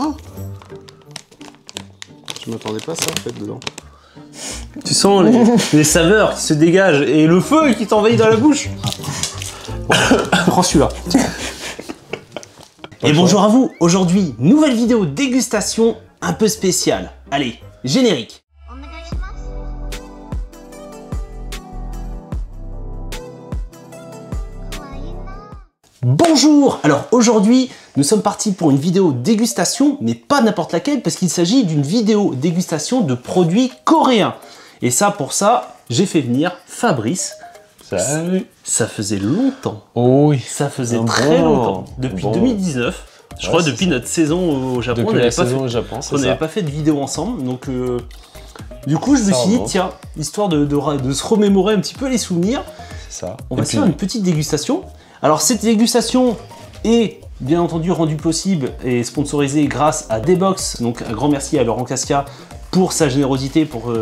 Oh. Je m'attendais pas à ça en fait dedans. Tu sens les saveurs qui se dégagent et le feu qui t'envahit dans la bouche. Bon, prends celui-là. Et bonjour à vous. Aujourd'hui, nouvelle vidéo dégustation un peu spéciale. Allez, générique. Bonjour! Alors aujourd'hui, nous sommes partis pour une vidéo dégustation, mais pas n'importe laquelle, parce qu'il s'agit d'une vidéo dégustation de produits coréens. Et ça, pour ça, j'ai fait venir Fabrice. Salut! Ça faisait longtemps. Oh oui! Ça faisait très longtemps. Depuis 2019. Je crois depuis notre saison au Japon. Depuis la saison au Japon, on n'avait pas fait de vidéo ensemble. Donc du coup, je me suis dit, tiens, histoire de se remémorer un petit peu les souvenirs, ça. On va se faire une petite dégustation. Alors cette dégustation est bien entendu rendue possible et sponsorisée grâce à Dbox, donc un grand merci à Laurent Casca pour sa générosité, pour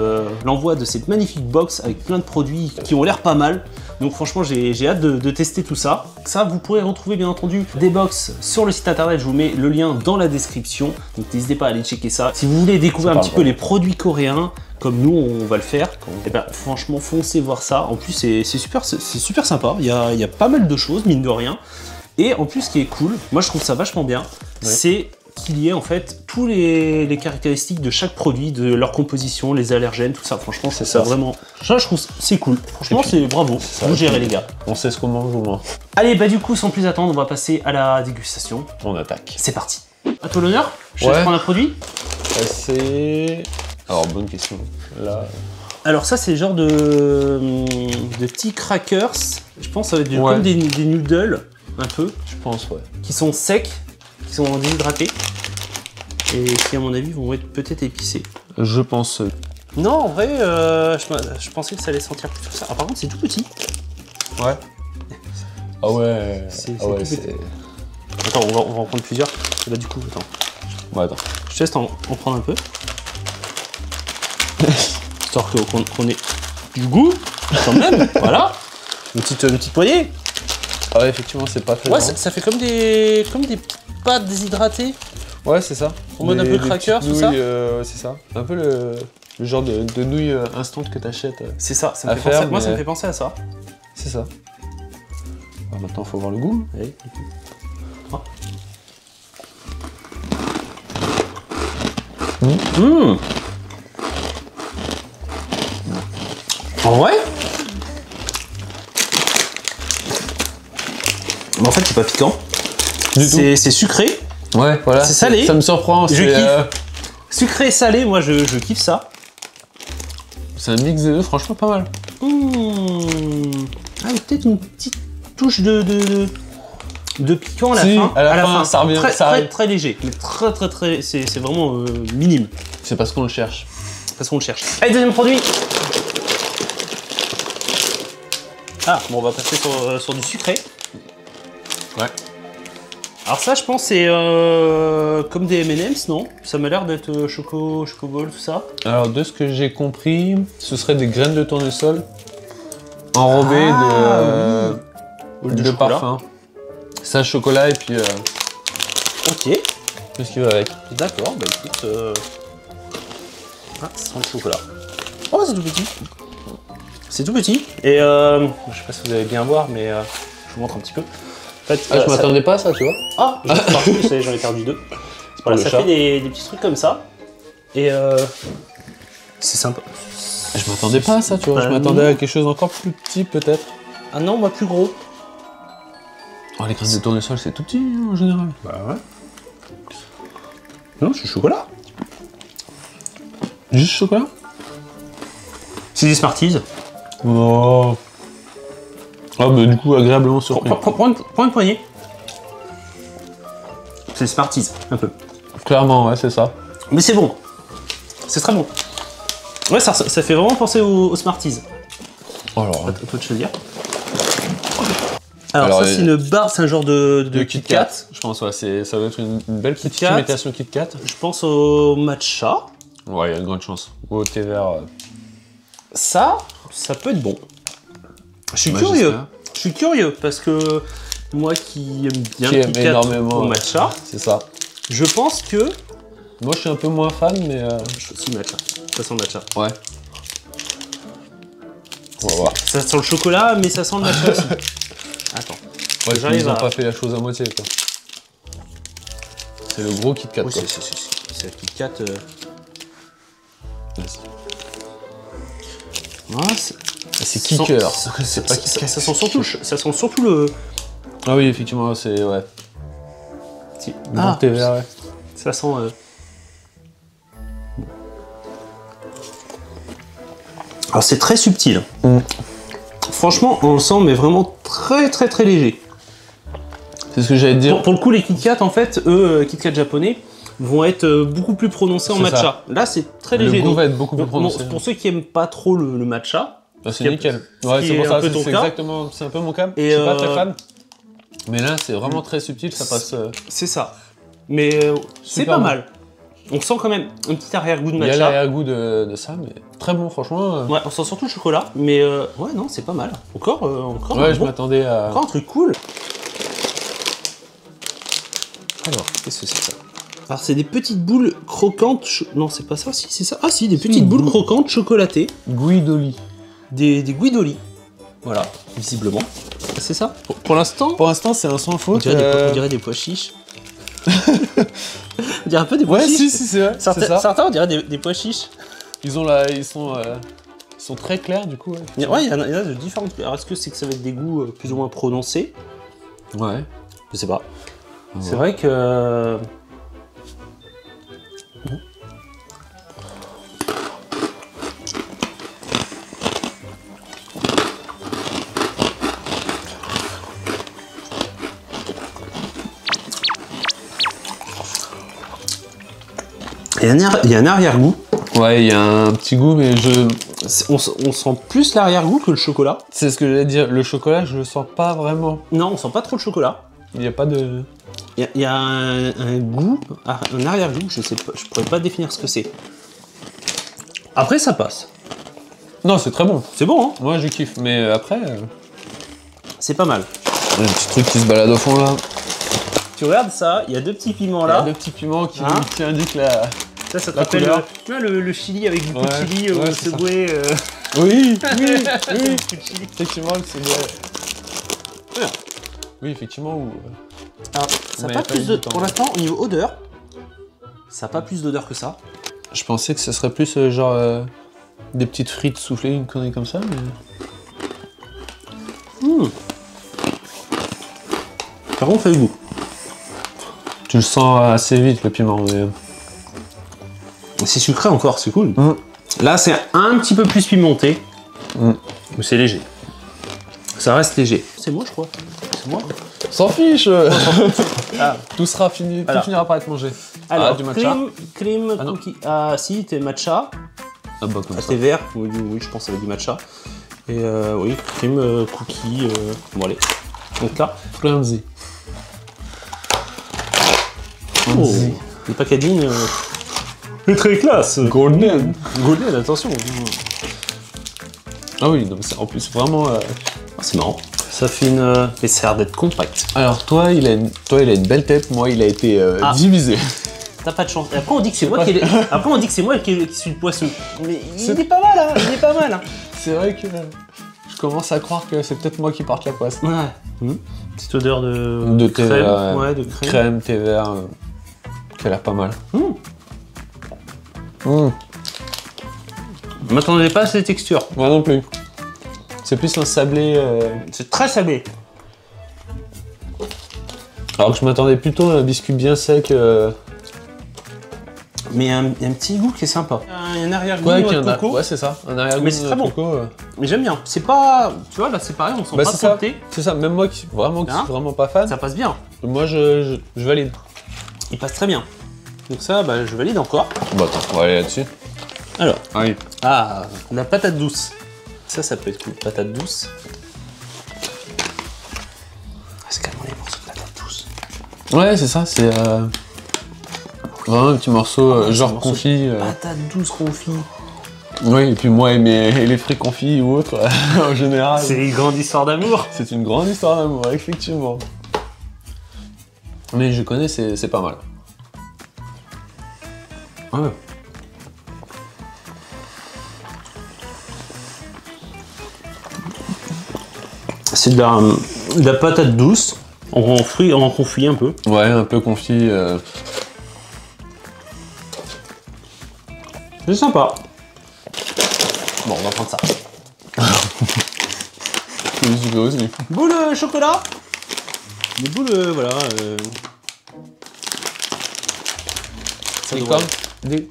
l'envoi de cette magnifique box avec plein de produits qui ont l'air pas mal. Donc franchement j'ai hâte de tester tout ça. Ça vous pourrez retrouver bien entendu Dbox sur le site internet, je vous mets le lien dans la description, donc n'hésitez pas à aller checker ça. Si vous voulez découvrir un petit peu les produits coréens, comme nous on va le faire, et ben franchement foncez voir ça. En plus c'est super sympa, il y a pas mal de choses mine de rien. Et en plus ce qui est cool, moi je trouve ça vachement bien, c'est qu'il y ait en fait tous les caractéristiques de chaque produit, de leur composition, les allergènes, tout ça. Franchement c'est ça vraiment, ça je trouve c'est cool. Franchement c'est bravo, vous gérez les gars. On sait ce qu'on mange au moins. Allez bah du coup sans plus attendre on va passer à la dégustation. On attaque. C'est parti. À toi l'honneur, je te laisse prendre un produit. C'est... Alors, bonne question. Là... Alors ça, c'est le genre de petits crackers. Je pense que ça va être comme des noodles, un peu. Je pense, ouais. Qui sont secs, qui sont déshydratés. Et qui, à mon avis, vont être peut-être épicés. Je pense. Non, en vrai, je pensais que ça allait sentir plutôt ça. Ah, par contre, c'est tout petit. Ouais. Ah ouais. C'est tout petit. Attends, on va en prendre plusieurs. Là, du coup, attends. Ouais, attends. Je te laisse en prendre un peu. Histoire qu'on ait du goût, quand même, voilà. Une petite poignée. Ah ouais, effectivement, c'est pas très ouais, ça fait comme des pâtes déshydratées. Ouais, c'est ça. En mode un peu cracker, tout ça. C'est ça. Un peu le genre de nouilles instant que t'achètes. C'est ça, ça me fait penser, moi ça me fait penser à ça. C'est ça. Alors maintenant, il faut voir le goût. Allez. En vrai, mais en fait c'est pas piquant, c'est sucré. Ouais, voilà. C'est salé. Ça me surprend. Je kiffe. Sucré et salé, moi je kiffe ça. C'est un mix des deux, franchement pas mal. Ah, peut-être une petite touche de piquant à la fin. À la fin, ça revient. Très léger, mais très, c'est vraiment minime. C'est parce qu'on le cherche. Parce qu'on le cherche. Allez, deuxième produit. Ah, bon, on va passer sur du sucré. Ouais. Alors ça, je pense, c'est comme des M&M's, non? Ça m'a l'air d'être choco-ball, tout ça. Alors, de ce que j'ai compris, ce serait des graines de tournesol enrobées de parfum. Ça, chocolat et puis... Ok. Tout ce qui va avec. D'accord, bah écoute... Ah, ça sent le chocolat. Oh, c'est tout petit. C'est tout petit. Et je sais pas si vous allez bien voir, mais je vous montre un petit peu. En fait, je m'attendais pas à ça, tu vois. Ah, j'en ai perdu deux. Voilà, ça fait des petits trucs comme ça. Et c'est sympa. Je m'attendais pas à ça, tu vois. Je m'attendais à quelque chose encore plus petit, peut-être. Ah non, moi plus gros. Oh, les graines de tournesol, c'est tout petit en général. Bah ouais. Non, c'est chocolat. Juste chocolat? C'est des Smarties. Oh. Ah bah du coup agréablement surpris. Prends une poignée. C'est des Smarties, un peu. Clairement, ouais, c'est ça. Mais c'est bon. C'est très bon. Ouais, ça fait vraiment penser aux Smarties. Alors, à toi de choisir. Alors ça c'est une barre, c'est un genre de Kit Kat. Je pense, ouais, ça va être une belle petite imitation Kit Kat. Je pense au matcha. Ouais, il y a de grandes chances. Ou au thé vert. Ça peut être bon. Je suis curieux. Je suis curieux parce que moi qui aime bien Kit Kat au matcha, c'est ça. Je pense que... Moi, je suis un peu moins fan, mais... Si, matcha. Ça sent le matcha. Ouais. On va voir. Ça sent le chocolat, mais ça sent le matcha aussi. Attends. Ouais, J'arrive ils ont à... pas fait la chose à moitié, quoi. C'est le gros Kit Kat, Oui, quoi. c'est le Kit Kat. Vas-y. Ouais, c'est Kicker. C'est pas Kit Kat. Ça sent surtout le... Ah oui, effectivement, c'est... Ouais. Si. Bon thé vert, ouais. Ça sent... Alors c'est très subtil. Franchement, on le sent, mais vraiment très très très léger. C'est ce que j'allais te dire. Pour le coup, les Kit Kat, en fait, eux, Kit Kat japonais, vont être beaucoup plus prononcés en C'est matcha. ça. Là, c'est très léger. Le goût donc, va être beaucoup plus prononcé. pour ceux qui aiment pas trop le matcha, Ah, c'est nickel. Ouais, qui c'est est pour un ça, peu ton c'est cas. exactement... C'est un peu mon cas. Et Je suis pas très fan. Mais là, c'est vraiment très subtil, ça passe... c'est ça. Mais c'est Super pas bon. mal. On sent quand même un petit arrière-goût de Il y a matcha. l'arrière-goût de ça, mais très bon, franchement. Ouais, on sent surtout le chocolat, mais ouais, non, c'est pas mal. Encore Ouais, un je bon- m'attendais à... encore un truc cool. Alors, qu'est-ce que c'est que ça? Alors, c'est des petites boules croquantes. Non, c'est pas ça, si, c'est ça. Ah, si, des petites boules croquantes chocolatées. Guidoli. Des guidoli. Voilà, visiblement. C'est ça? Pour l'instant, Pour l'instant, c'est un sans on faute. dirait des pois chiches. On dirait un peu des pois Ouais, chiches. si, c'est vrai. C'est ça. Certains, on dirait des pois chiches. Ils sont très clairs, du coup. Ouais, Ouais, il y en a de différentes. Alors, est-ce que c'est que ça va être des goûts plus ou moins prononcés? ouais. Je sais pas. Ouais. C'est vrai que... Il y a un arrière-goût. Ouais, il y a un petit goût, mais On sent plus l'arrière-goût que le chocolat. c'est ce que j'allais dire. Le chocolat, je le sens pas vraiment. Non, on sent pas trop le chocolat. Il n'y a pas de... Il y a un goût, un arrière-goût, je sais pas, je pourrais pas définir ce que c'est. Après, ça passe. Non, c'est très bon. C'est bon, hein? Moi, je kiffe. Mais après... C'est pas mal. Il y a un petit truc qui se balade au fond, là. Tu regardes ça, il y a deux petits piments Il y a là. deux petits piments qui, Hein qui indiquent la... Ça te la rappelle, couleur. tu vois le chili avec du coup de Ouais, chili ouais, au c'est ça. Subway. Oui, oui, oui. Beaucoup de chili. Effectivement, c'est bien. Oui, effectivement, ou... Alors, ça Mais n'a pas pas plus de. du temps. Pour l'instant, au niveau odeur, ça n'a pas plus d'odeur que ça. Je pensais que ce serait plus genre des petites frites soufflées, une connerie comme ça, mais... Par contre, ça a du goût. Tu le sens assez vite, le piment, mais... C'est sucré encore, c'est cool. Mm. Là, c'est un petit peu plus pimenté, Mm. mais c'est léger. Ça reste léger. C'est moi, je crois. C'est moi. S'en fiche. Ah. Tout sera fini, Alors. tout finira par être mangé. Alors, du matcha. cream Ah non. cookie. Ah, si, t'es matcha. Ah bah comme Ah, ça. t'es vert. Oui, oui, je pense avec du matcha. Et oui, cream cookie. Bon, allez. Donc là. Frenzy. Oh, le packaging est très classe. Golden. Golden, attention. Ah oui, donc c'est en plus vraiment... Ah, c'est marrant. Ça fait une... Mais ça a l'air d'être compact. Alors toi, il a une belle tête, moi il a été Ah. divisé. T'as pas de chance. Et après on dit que c'est moi pas- qui ai... Après on dit que c'est moi qui suis le poisseux. Mais C'est- il est pas mal, hein. Il est pas mal, hein. C'est vrai que je commence à croire que c'est peut-être moi qui porte la poisse. Ouais. Petite odeur de... De thé crème. vert, Ouais, de crème. Crème, thé vert, qui a l'air pas mal. Je m'attendais pas à cette texture. Moi non plus. C'est plus un sablé... C'est très sablé. Alors que je m'attendais plutôt à un biscuit bien sec. Mais il y a un petit goût qui est sympa. Il y a un arrière-goût Ouais, de coco. ouais, c'est ça. Un arrière-goût Mais c'est de très bon. coco. Mais j'aime bien. C'est pas... Tu vois, là c'est pareil, on sent Bah pas c'est trop ça. le thé. C'est ça. Même moi qui Hein suis vraiment pas fan, Ça passe bien. moi je valide. Il passe très bien. Donc ça, bah, je valide encore. Bon attends, on va aller là-dessus. Alors. Ah oui. Ah, la patate douce. Ça peut être cool. Patate douce. Ah, c'est carrément les morceaux de patate douce. Ouais, c'est ça. C'est vraiment un petit morceau c'est un genre morceau confit. Patate douce confit. Oui, et puis moi et les fruits confits ou autres, en général. C'est une grande histoire d'amour. C'est une grande histoire d'amour, effectivement. Mais je connais, c'est pas mal. Ouais. C'est de la patate douce, en confit un peu. Ouais, un peu confit. C'est sympa. Bon, on va prendre ça. Je veux aussi. Boule chocolat. Des boules, voilà. Ça Des doit- cornes. Des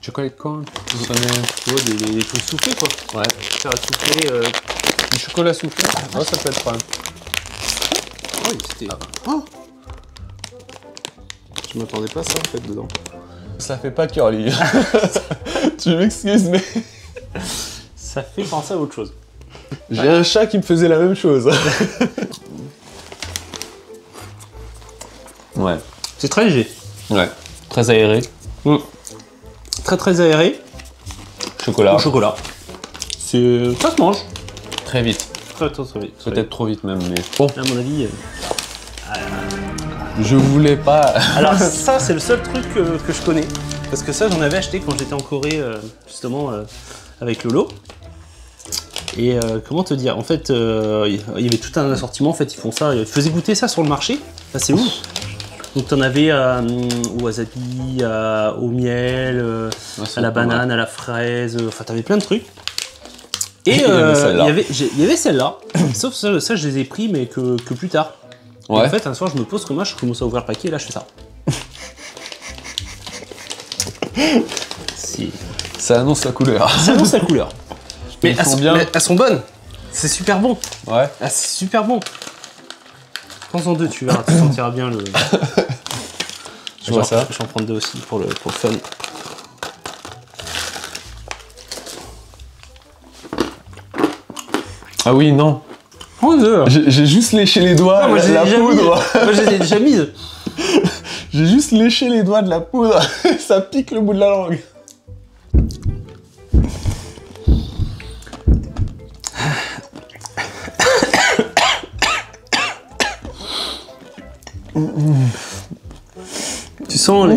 chocolate corn. Tu vois, des trucs soufflés quoi. Ouais. Faire à souffler. Du chocolat soufflé. Ouais, ça peut être pas mal. Oui, c'était. Oh. Je m'attendais pas à ça en fait dedans. Ça fait pas curly. Tu m'excuses, mais Ça fait penser à autre chose. j'ai un chat qui me faisait la même chose. Ouais. C'est très léger. Ouais. Très aéré. Très aéré. Chocolat. Au chocolat. Ça se mange. Très vite. Très vite. Peut-être trop vite même, mais bon. À mon avis. Je voulais pas. Alors ça c'est le seul truc que je connais. Parce que ça j'en avais acheté quand j'étais en Corée justement avec Lolo. Et comment te dire, en fait il y avait tout un assortiment, en fait ils font ça, ils faisaient goûter ça sur le marché, ça c'est ouf. Donc t'en avais au wasabi, au miel, à la banane, à la fraise, enfin t'avais plein de trucs. Et il y avait celle-là, sauf ça je les ai pris mais que plus tard. Ouais. Et en fait un soir je me pose comme moi, je commence à ouvrir le paquet et là je fais ça. Ça annonce la couleur. Ça annonce la couleur. Mais Ils sont bien. mais elles sont bonnes. C'est super bon. Ouais. Ah, c'est super bon. Prends-en deux, tu verras, tu sentiras bien le. Je vois ça. J'en prends deux aussi pour le fun. Ah oui, non. Prends deux. J'ai juste léché les doigts, Ah, moi, je les ai la déjà poudre. mis. Moi je les ai déjà mises. J'ai juste léché les doigts de la poudre. Ça pique le bout de la langue. Tu sens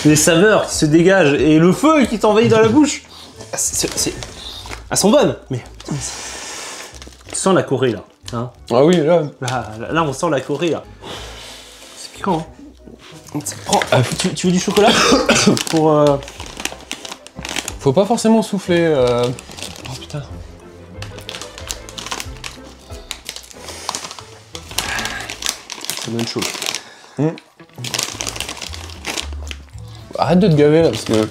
les saveurs qui se dégagent et le feu qui t'envahit dans la bouche. Elles sont bonnes, mais tu sens la Corée là. Hein, Ah oui, là. là, on sent la Corée là. C'est piquant. Hein. Tu veux du chocolat pour Faut pas forcément souffler. Oh putain. Ça donne chaud. Arrête de te gaver là parce que.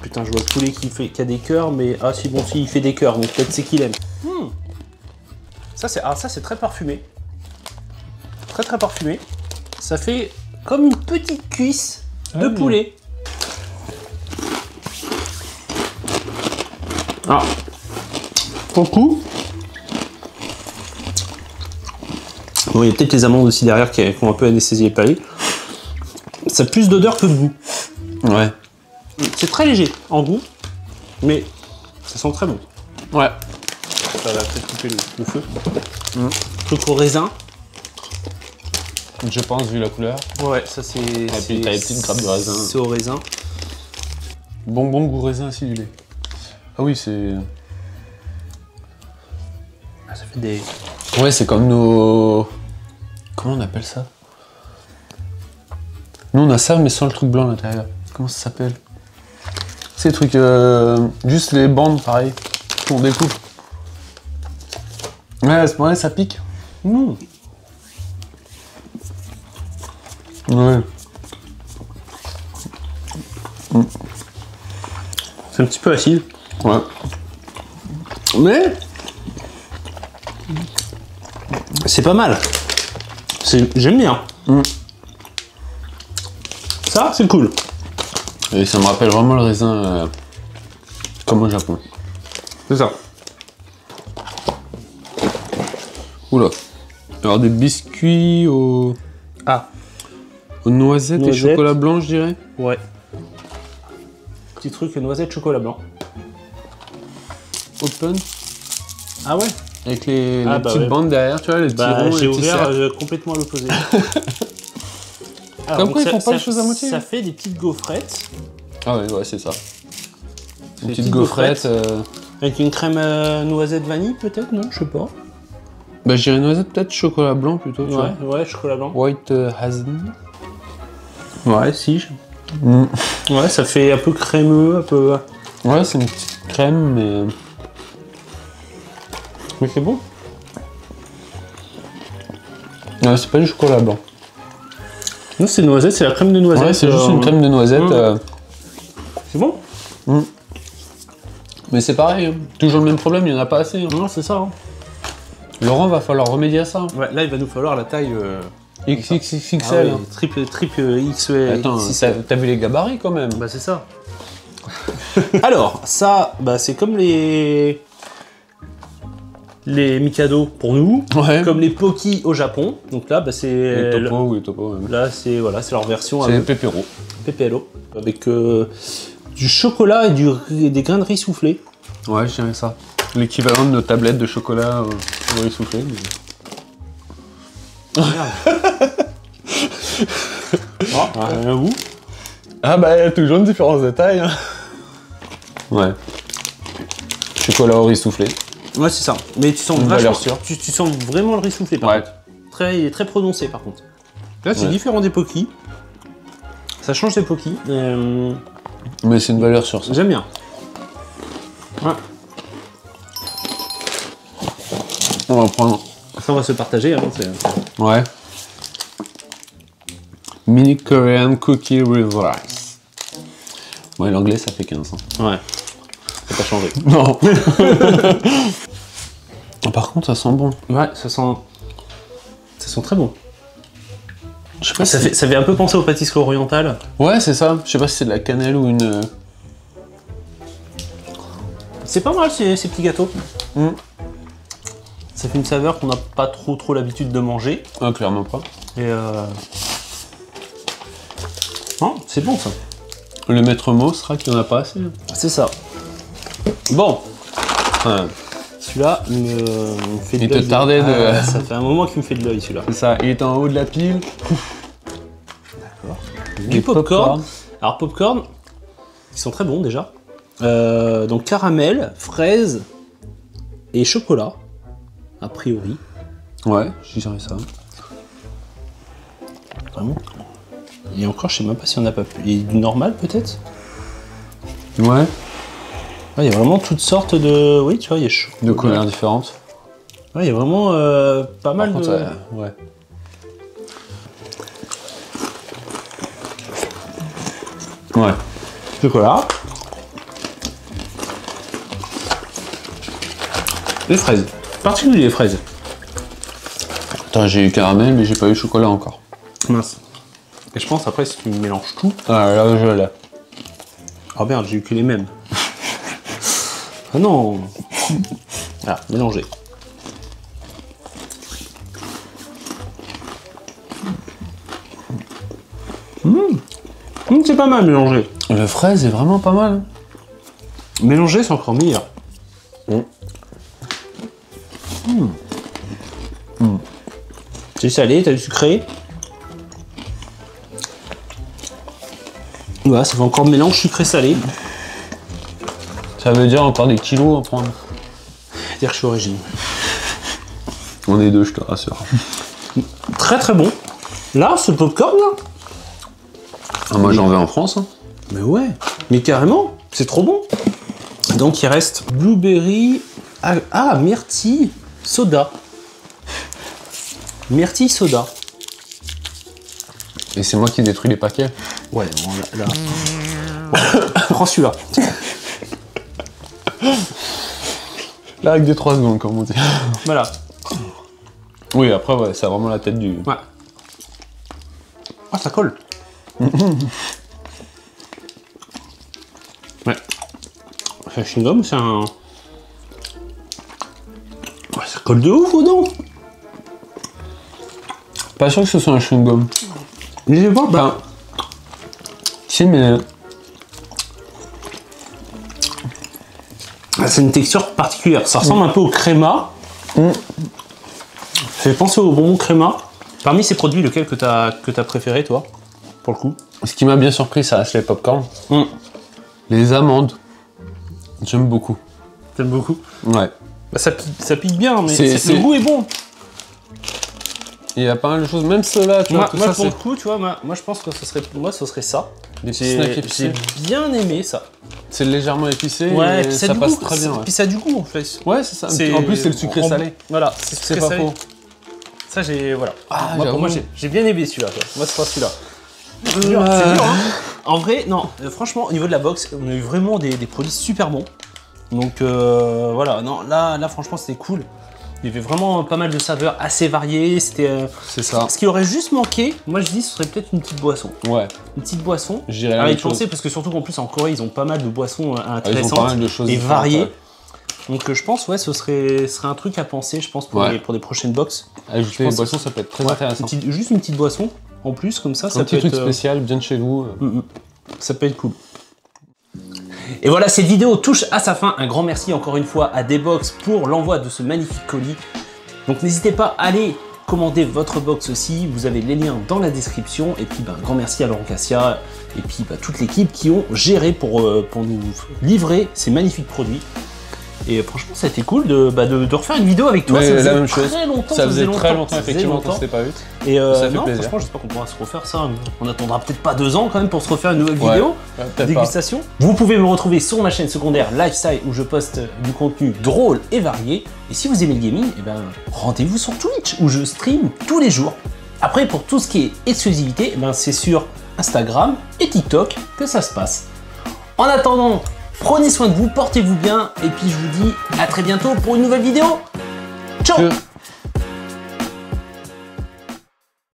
Putain, je vois le poulet qui a des cœurs, mais ah si bon si il fait des cœurs, donc peut-être c'est qu'il aime. Ça c'est très parfumé, très parfumé. Ça fait comme une petite cuisse de poulet. Ah, pour le coup. Bon, il y a peut-être les amandes aussi derrière qui ont un peu anesthésié le palais. Ça a plus d'odeur que de goût. Ouais. C'est très léger en goût, mais ça sent très bon. Ouais. Ça va peut-être couper le feu. Truc au raisin. Je pense, vu la couleur. Ouais, ça c'est. Et puis t'as les petites grappes de raisin. C'est au raisin. Bonbon goût raisin acidulé. Ah oui, c'est. Ah, ça fait des. Ouais, c'est comme nos. Comment on appelle ça? Nous on a ça, mais sans le truc blanc à l'intérieur. Comment ça s'appelle? C'est les trucs. Juste les bandes, pareil. Qu'on découpe. Ouais, c'est vrai, ça pique. Ouais. C'est un petit peu acide. Ouais. Mais. C'est pas mal. J'aime bien. Ça, c'est cool. Et ça me rappelle vraiment le raisin comme au Japon. C'est ça. Oula. Alors des biscuits aux noisettes et Noisettes. chocolat blanc, je dirais. Ouais. Petit truc noisette chocolat blanc. Open. Ah ouais. Avec les bah petites ouais. bandes derrière, tu vois, les petits Bah, ronds, j'ai les petits ouvert cercles. complètement à l'opposé. Comme quoi, ils font pas les choses à moitié. Ça fait des petites gaufrettes. Ah ouais, c'est ça. Une Des petite gaufrette. Avec une crème noisette vanille, peut-être, non? Je sais pas. Bah, je dirais noisette, peut-être chocolat blanc plutôt, tu vois. Ouais, chocolat blanc. White hazelnut. Ouais, si. Ouais, ça fait un peu crémeux, un peu. Ouais, c'est une petite crème, mais. Mais c'est bon. Non, c'est pas du chocolat blanc. Non, c'est noisette, c'est la crème de noisette. Ouais, c'est juste une crème de noisette. C'est bon? Mais c'est pareil, hein. Toujours le même problème, il n'y en a pas assez. Hein. Non, c'est ça. Hein. Laurent, va falloir remédier à ça. Hein. Ouais, là, il va nous falloir la taille. XXXL. Ah oui, triple XL. Attends, t'as vu les gabarits quand même. Bah, c'est ça. Alors, ça, bah, c'est comme les Mikado pour nous, Ouais. comme les Poki au Japon. Donc là, bah, c'est. Les topos, oui, topos. Ouais. Là, c'est voilà, leur version C'est les avec pépéros. PPLO, avec du chocolat et des grains de riz soufflés. Ouais, je dirais ça. L'équivalent de nos tablettes de chocolat au riz soufflé. Mais... Rien à vous. Ah bah, il y a toujours une différence de taille. Hein. Ouais. Chocolat au riz soufflé. Ouais, c'est ça. Mais tu sens Une vachement, valeur sûre. tu sens vraiment le riz soufflé par Ouais. contre. Il est très prononcé par contre. Là, c'est Ouais. différent des Poki. Ça change des Poki. Mais c'est une valeur sûre, ça. J'aime bien. Ouais. On va prendre. Ça, on va se partager. Hein, Ouais. Mini Korean Cookie with Rice. Ouais, l'anglais, ça fait 15 ans. Ouais. Ça n'a pas changé. Non. Par contre, ça sent bon. Ouais, ça sent très bon. Je sais pas Ça si... fait un peu penser aux pâtisseries orientales. Ouais, c'est ça. Je sais pas si c'est de la cannelle ou une... C'est pas mal ces petits gâteaux. Ça fait une saveur qu'on n'a pas trop l'habitude de manger. Ah, clairement pas. Et non, c'est bon ça. Le maître mot sera qu'il n'y en a pas assez. C'est ça. Bon. Ouais. Celui-là, il me fait de Il te l'œil. tardait de- Ça fait un moment qu'il me fait de l'œil celui-là. C'est ça. Il est en haut de la pile. Du popcorn. Alors popcorn, ils sont très bons déjà. Donc caramel, fraise et chocolat, a priori. Ouais, je dirais ça. Vraiment. Et encore, je sais même pas si on n'a pas pu. Et du normal peut-être. Ouais. Ouais, il y a vraiment toutes sortes de. Oui, tu vois, il y a chaud. De couleurs différentes. Ouais, il y a vraiment pas mal Par de. contre, ouais. Ouais. Chocolat. Les fraises. Particulier les fraises. Attends, j'ai eu caramel, mais j'ai pas eu chocolat encore. Mince. Et je pense après si tu mélanges tout. Ah, là, je l'ai. Ah merde, j'ai eu que les mêmes. Ah non. Ah, mélanger. C'est pas mal mélangé. Le fraise est vraiment pas mal. Hein. Mélanger, c'est encore meilleur. C'est salé, t'as du sucré. Ouais, ça fait encore mélange sucré-salé. Ça veut dire encore des kilos à prendre. Dire que je suis au régime. On est deux, je te rassure. Très très bon. Là, ce popcorn là. Ah, moi, j'en vais en France. Hein. Mais ouais, mais carrément, c'est trop bon. Donc il reste blueberry, myrtille, soda. Myrtille, soda. Et c'est moi qui détruis les paquets. Ouais, bon, là. Bon, prends celui-là. Là, avec des 3 secondes, comme on dit. Voilà. Oui, après, ouais, c'est vraiment la tête du... Ouais. Ah, ça colle. Ouais. C'est un chewing-gum ou c'est un... Ouais, ça colle de ouf aux dents. Pas sûr que ce soit un chewing-gum. Je les vois pas. Enfin... Si, mais... Ah, c'est une texture particulière. Ça ressemble un peu au créma. Fait penser au bonbon Créma. Parmi ces produits, lequel que t'as préféré, toi, pour le coup? Ce qui m'a bien surpris, ça reste les popcorn. Les amandes, j'aime beaucoup. T'aimes beaucoup? Ouais. Bah, ça pique bien, mais le goût est bon. Il y a pas mal de choses, même ceux-là, tu vois, tout moi ça, pour le coup, tu vois, moi je pense que ce serait ça. Des petits snacks épicés. J'ai bien aimé ça. C'est légèrement épicé et et ça passe très bien. Puis ça a du goût en fait. Ouais, c'est ça. En plus, c'est le sucré salé. Voilà, c'est pas faux. Ça, voilà. Ah, moi, j'ai bien aimé celui-là. Moi, c'est pas celui-là. C'est dur, hein. En vrai, non, franchement, au niveau de la box, on a eu vraiment des produits super bons. Donc voilà, non, là franchement, c'était cool. Il y avait vraiment pas mal de saveurs assez variées. C'était. C'est ça. Ce qui aurait juste manqué, moi je dis, ce serait peut-être une petite boisson. Ouais. Une petite boisson. J'irais la même chose. Penser parce que surtout qu'en plus en Corée, ils ont pas mal de boissons intéressantes ils ont pas mal de choses et variées. Ouais. Donc je pense, ouais, ce serait un truc à penser, je pense, pour des prochaines box. Ajouter des boissons, ça peut être très intéressant. Juste une petite boisson en plus, comme ça, ça peut être. Un petit truc spécial, bien de chez vous. Ça peut être cool. Et voilà, cette vidéo touche à sa fin. Un grand merci encore une fois à Dbox pour l'envoi de ce magnifique colis. Donc n'hésitez pas à aller commander votre box aussi. Vous avez les liens dans la description. Et puis un grand merci à Laurent Cassia et puis toute l'équipe qui ont géré pour nous livrer ces magnifiques produits. Et franchement, ça a été cool de refaire une vidéo avec toi. Mais ça la même chose. Très longtemps. Ça faisait très longtemps effectivement qu'on s'était pas vu. Et ça fait non, plaisir. franchement, j'espère qu'on pourra se refaire ça. On attendra peut-être pas 2 ans quand même pour se refaire une nouvelle vidéo dégustation. Vous pouvez me retrouver sur ma chaîne secondaire Lifestyle où je poste du contenu drôle et varié. Et si vous aimez le gaming, rendez-vous sur Twitch où je stream tous les jours. Après, pour tout ce qui est exclusivité, c'est sur Instagram et TikTok que ça se passe. En attendant, prenez soin de vous, portez-vous bien, et puis je vous dis à très bientôt pour une nouvelle vidéo. Ciao!